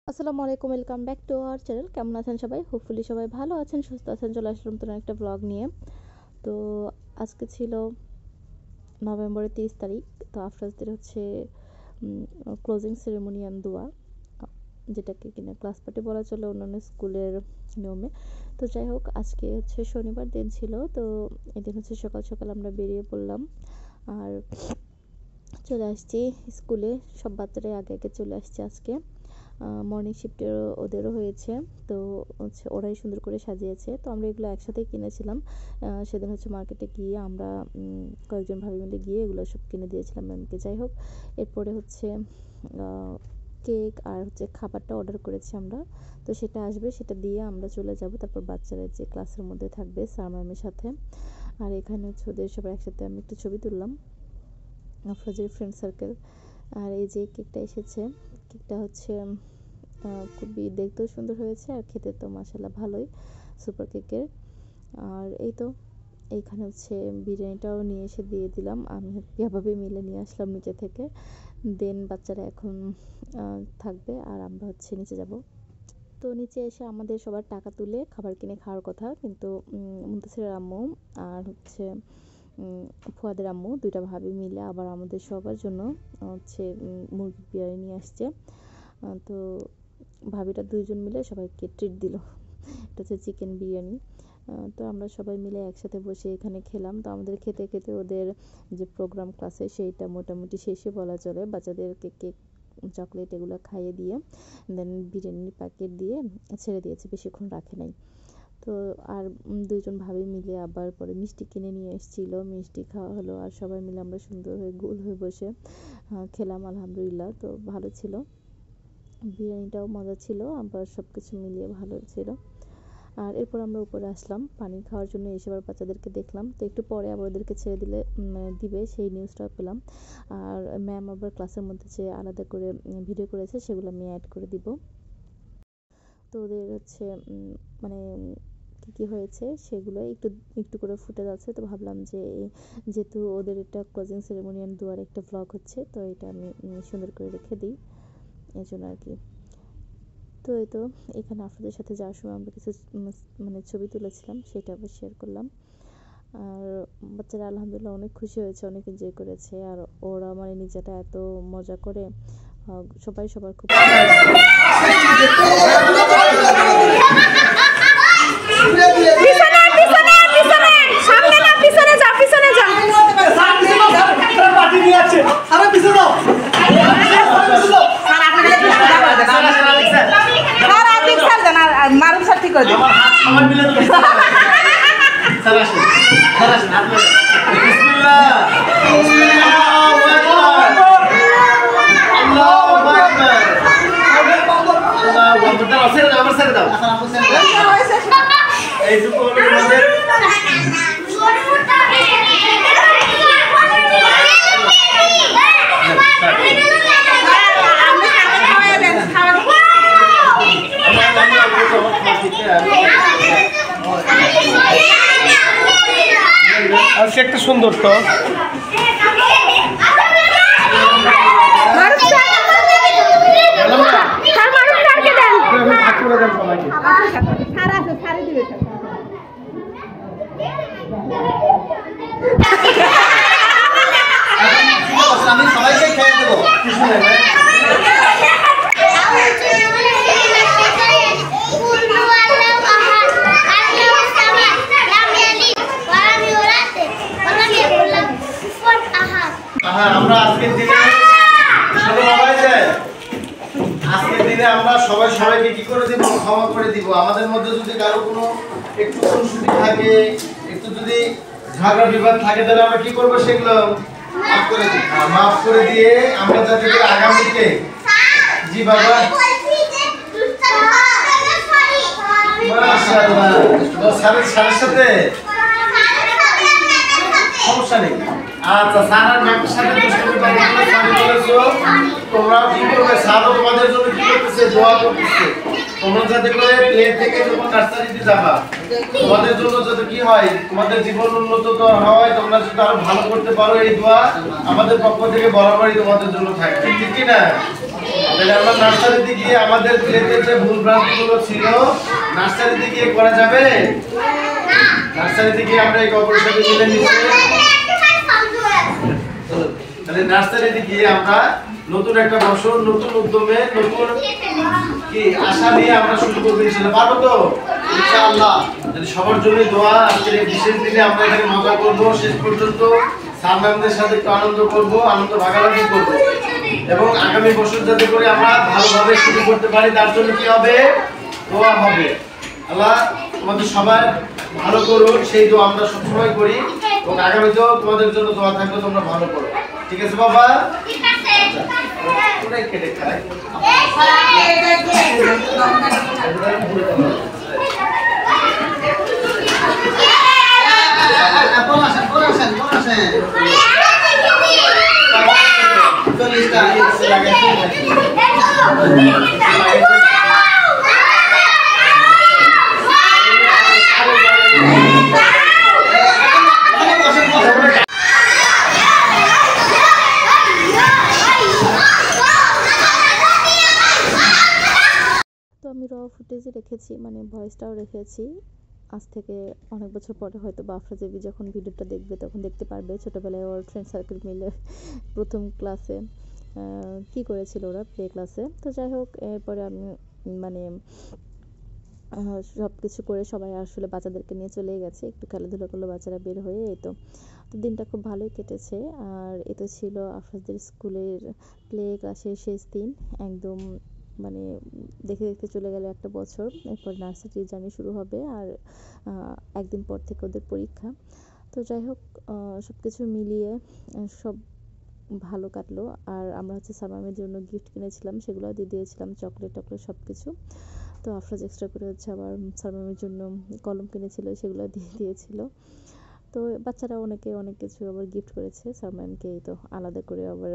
আসসালামু আলাইকুম, welcome back to our channel. কেমন আছেন সবাই? হোপফুলি সবাই ভালো আছেন, সুস্থ আছেন। চলে আসলাম নতুন একটা ব্লগ নিয়ে। তো আজকে ছিল নভেম্বরের 30 তারিখ। তো আফরোজদের হচ্ছে ক্লোজিং সেরেমনি অ্যান্ড দোয়া, যেটাকে কিনা ক্লাস পার্টি বলা চলে অন্যান্য স্কুলের নিয়মে। তো যাই হোক, আজকে হচ্ছে শনিবার দিন ছিল। তো এদিন হচ্ছে সকাল সকাল আমরা বেরিয়ে পড়লাম আর চলে আসছি স্কুলে। সব বাচ্চারাই আগে আগে চলে আসছে আজকে। মর্নিং শিফটেরও ওদেরও হয়েছে। তো হচ্ছে ওরাই সুন্দর করে সাজিয়েছে। তো আমরা এগুলো একসাথেই কিনেছিলাম। সেদিন হচ্ছে মার্কেটে গিয়ে আমরা কয়েকজন ভাবি মিলে গিয়ে এগুলো সব কিনে দিয়েছিলাম ম্যামকে। যাই হোক, এরপরে হচ্ছে কেক আর হচ্ছে খাবারটা অর্ডার করেছি আমরা। তো সেটা আসবে, সেটা দিয়ে আমরা চলে যাব। তারপর বাচ্চারা যে ক্লাসের মধ্যে থাকবে স্যার ম্যামের সাথে। আর এখানে হচ্ছে ওদের সবার একসাথে আমি একটু ছবি তুললাম, আফরোজের ফ্রেন্ড সার্কেল। আর এই যে কেকটা এসেছে, কেকটা হচ্ছে খুবই দেখতেও সুন্দর হয়েছে আর খেতে তো মাশাআল্লাহ ভালোই, সুপার কেকের। আর এই তো এইখানে হচ্ছে বিরিয়ানিটাও নিয়ে এসে দিয়ে দিলাম। আমি এভাবে মিলে নিয়ে আসলাম নিচে থেকে। দেন বাচ্চারা এখন থাকবে আর আমরা হচ্ছে নিচে যাব। তো নিচে এসে আমাদের সবার টাকা তুলে খাবার কিনে খাওয়ার কথা, কিন্তু মুনতাসিরের আম্মু আর হচ্ছে ফুয়াদের আম্মু দুইটা ভাবি মিলে আবার আমাদের সবার জন্য হচ্ছে মুরগির বিরিয়ানি নিয়ে আসছে। তো ভাবিরা দুইজন মিলে সবাইকে ট্রিট দিল। এটা হচ্ছে চিকেন বিরিয়ানি। তো আমরা সবাই মিলে একসাথে বসে এখানে খেলাম। তো আমাদের খেতে খেতে ওদের যে প্রোগ্রাম ক্লাসে সেইটা মোটামুটি শেষে বলা চলে। বাচ্চাদেরকে কেক, চকলেট এগুলো খাইয়ে দিয়ে দেন বিরিয়ানির প্যাকেট দিয়ে ছেড়ে দিয়েছে, বেশিক্ষণ রাখে নাই। তো আর দুইজন ভাবি মিলে আবার পরে মিষ্টি কিনে নিয়ে এসেছিল, মিষ্টি খাওয়া হলো। আর সবাই মিলে আমরা সুন্দর হয়ে গোল হয়ে বসে খেলাম। আলহামদুলিল্লাহ, তো ভালো ছিল। বিরিয়ানিটাও মজা ছিল, আবার সব কিছু মিলিয়ে ভালো ছিল। আর এরপর আমরা উপরে আসলাম পানি খাওয়ার জন্য। এসে আবার বাচ্চাদেরকে দেখলাম। তো একটু পরে আবার ওদেরকে ছেড়ে দিলে দিবে, সেই নিউজটাও পেলাম। আর ম্যাম আবার ক্লাসের মধ্যে যে আলাদা করে ভিডিও করেছে সেগুলো আমি অ্যাড করে দিব। তো ওদের হচ্ছে মানে কী হয়েছে সেগুলো একটু একটু করে ফুটে যাচ্ছে। তো ভাবলাম যে যেহেতু ওদের এটা ক্লোজিং সেরেমনি অ্যান্ড দোয়ার একটা ব্লগ হচ্ছে, তো এটা আমি সুন্দর করে রেখে দিই, এই জন্য আর কি। তো এই তো এখানে আপনাদের সাথে যাওয়ার সময় আমরা কিছু মানে ছবি তুলেছিলাম, সেটা আবার শেয়ার করলাম। আর বাচ্চারা আলহামদুলিল্লাহ অনেক খুশি হয়েছে, অনেক এনজয় করেছে। আর ওরা মানে নিজেটা এত মজা করে, সবাই সবার খুব মারুফ স্যার ঠিক করে দেবে। আমার মিলে তো স্যার আসেন, স্যার আসেন আপনি। বিসমিল্লাহ, আল্লাহু আকবার, আল্লাহু আকবার, আল্লাহু আকবার। দাও স্যার, আমার স্যার দাও। এইটুকু হলো আমাদের একটা সুন্দর তো আমি সবাইকে খেয়ে দেবো। আমরা আজকের দিনে আমরা সবাই সবাইকে কি করে দিব, ক্ষমা করে দিব। আমাদের মধ্যে যদি কারো কোনো একটু খুনসুটি থাকে, একটু যদি ঝগড়া বিবাদ থাকে, তাহলে আমরা কি করবো সেগুলো মাফ করে দিয়ে আমরা যাতে আগামীতে জি বাবা মাশাআল্লাহ স্যারের সাথে সমস্যা নেই। আচ্ছা, স্যারের ম্যামের সাথে তোমরা কি করবে? স্যারও তোমাদের জন্য কি করতেছে? দোয়া করতেছে। তোমরা যাতে করে প্লে থেকে যখন নার্সারিতে যাবা তোমাদের জন্য যাতে কি হয় তোমাদের জীবন উন্নত তো হয় তোমরা যদি আরো ভালো করতে পারো এই দোয়া আমাদের পক্ষ থেকে বরাবরই তোমাদের জন্য থাকবে ঠিক কি না? তাহলে আমরা নার্সারিতে গিয়ে আমাদের প্লেতে যে ভুল ভ্রান্তিগুলো ছিল নার্সারিতে গিয়ে করা যাবে না। নার্সারিতে গিয়ে আমরা এই অপরের সাথে মিলে মিশে তাহলে নার্সারিতে গিয়ে আমরা নতুন একটা বছর নতুন উদ্যমে নতুন কি আশা নিয়ে আমরা শুরু করতে ইনশাআল্লাহ পারবো তো ইনশাআল্লাহ। তাহলে সবার জন্য দোয়া আজকের এই বিশেষ দিনে আমরা এখানে মজা করব শেষ পর্যন্ত স্যার ম্যামদের সাথে একটু আনন্দ করব আনন্দ ভাগাভাগি করব এবং আগামী বছর যাতে করে আমরা ভালোভাবে শুরু করতে পারি তার জন্য কি হবে দোয়া হবে। আল্লাহ তোমাদের সবার ভালো করুন সেই দোয়া আমরা সবসময় করি এবং আগামীতেও তোমাদের জন্য দোয়া থাকবে তোমরা ভালো করো ঠিক আছে বাবা? ঠিক আছে পুরাই কেটে খায় আমি র ফুটেজে রেখেছি মানে ভয়েসটাও রেখেছি আজ থেকে অনেক বছর পরে হয়তো বা আফরা জেবি যখন ভিডিওটা দেখবে তখন দেখতে পারবে ছোটোবেলায় ওর ফ্রেন্ড সার্কেল মিলে প্রথম ক্লাসে কি করেছিল ওরা প্লে ক্লাসে। তো যাই হোক এরপরে আমি মানে সব কিছু করে সবাই আসলে বাচ্চাদেরকে নিয়ে চলে গেছে একটু খেলাধুলা করলো বাচ্চারা বের হয়ে এই তো দিনটা খুব ভালোই কেটেছে। আর এ তো ছিল আফরাজদের স্কুলের প্লে ক্লাসের শেষ দিন একদম মানে দেখতে দেখতে চলে গেল একটা বছর। এরপর নার্সারি জার্নি শুরু হবে আর একদিন পর থেকে ওদের পরীক্ষা। তো যাই হোক সব কিছু মিলিয়ে সব ভালো কাটলো। আর আমরা হচ্ছে সামামের জন্য গিফট কিনেছিলাম সেগুলোও দিয়ে দিয়েছিলাম চকলেট টকলেট সব কিছু। তো আফরাজ এক্সট্রা করে হচ্ছে আবার সামামের জন্য কলম কিনেছিল সেগুলো দিয়ে দিয়েছিল। তো বাচ্চারা অনেকে অনেক কিছু আবার গিফট করেছে সালমানকে তো আলাদা করে আবার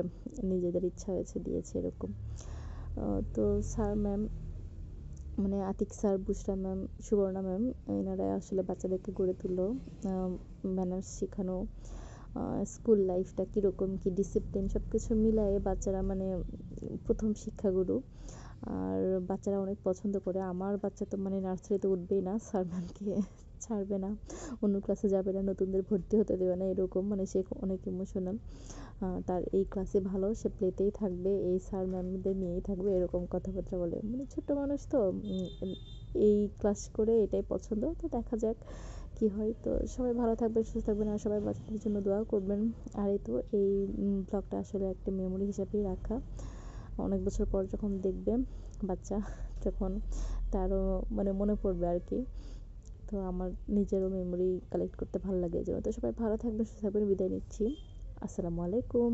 নিজেদের ইচ্ছা হয়েছে দিয়েছে এরকম। তো স্যার ম্যাম মানে আতিক স্যার বুশরা ম্যাম সুবর্ণা ম্যাম এনারা আসলে বাচ্চাদেরকে গড়ে তুললো ম্যানার্স শেখানো স্কুল লাইফটা কীরকম কী ডিসিপ্লিন সব কিছু মিলায়ে বাচ্চারা মানে প্রথম শিক্ষাগুরু। আর বাচ্চারা অনেক পছন্দ করে আমার বাচ্চা তো মানে নার্সারিতে উঠবেই না স্যার ম্যামকে ছাড়বে না অন্য ক্লাসে যাবে না নতুনদের ভর্তি হতে দেবে না এরকম মানে সে অনেক ইমোশনাল। তার এই ক্লাসে ভালো সে প্লেতেই থাকবে এই স্যার ম্যামদের নিয়েই থাকবে এরকম কথাবার্তা বলে মানে ছোট্ট মানুষ তো এই ক্লাস করে এটাই পছন্দ। তো দেখা যাক কি হয়। তো সবাই ভালো থাকবেন সুস্থ থাকবেন আর সবাই বাচ্চাদের জন্য দোয়া করবেন। আর এই তো এই ব্লগটা আসলে একটা মেমোরি হিসাবেই রাখা অনেক বছর পর যখন দেখবে বাচ্চা তখন তারও মানে মনে পড়বে আর কি। তো আমার নিজেরও মেমোরি কালেক্ট করতে ভালো লাগে এই জন্য। তো সবাই ভালো থাকবেন সুস্থ থাকবেন বিদায় নিচ্ছি। আসসালামু আলাইকুম।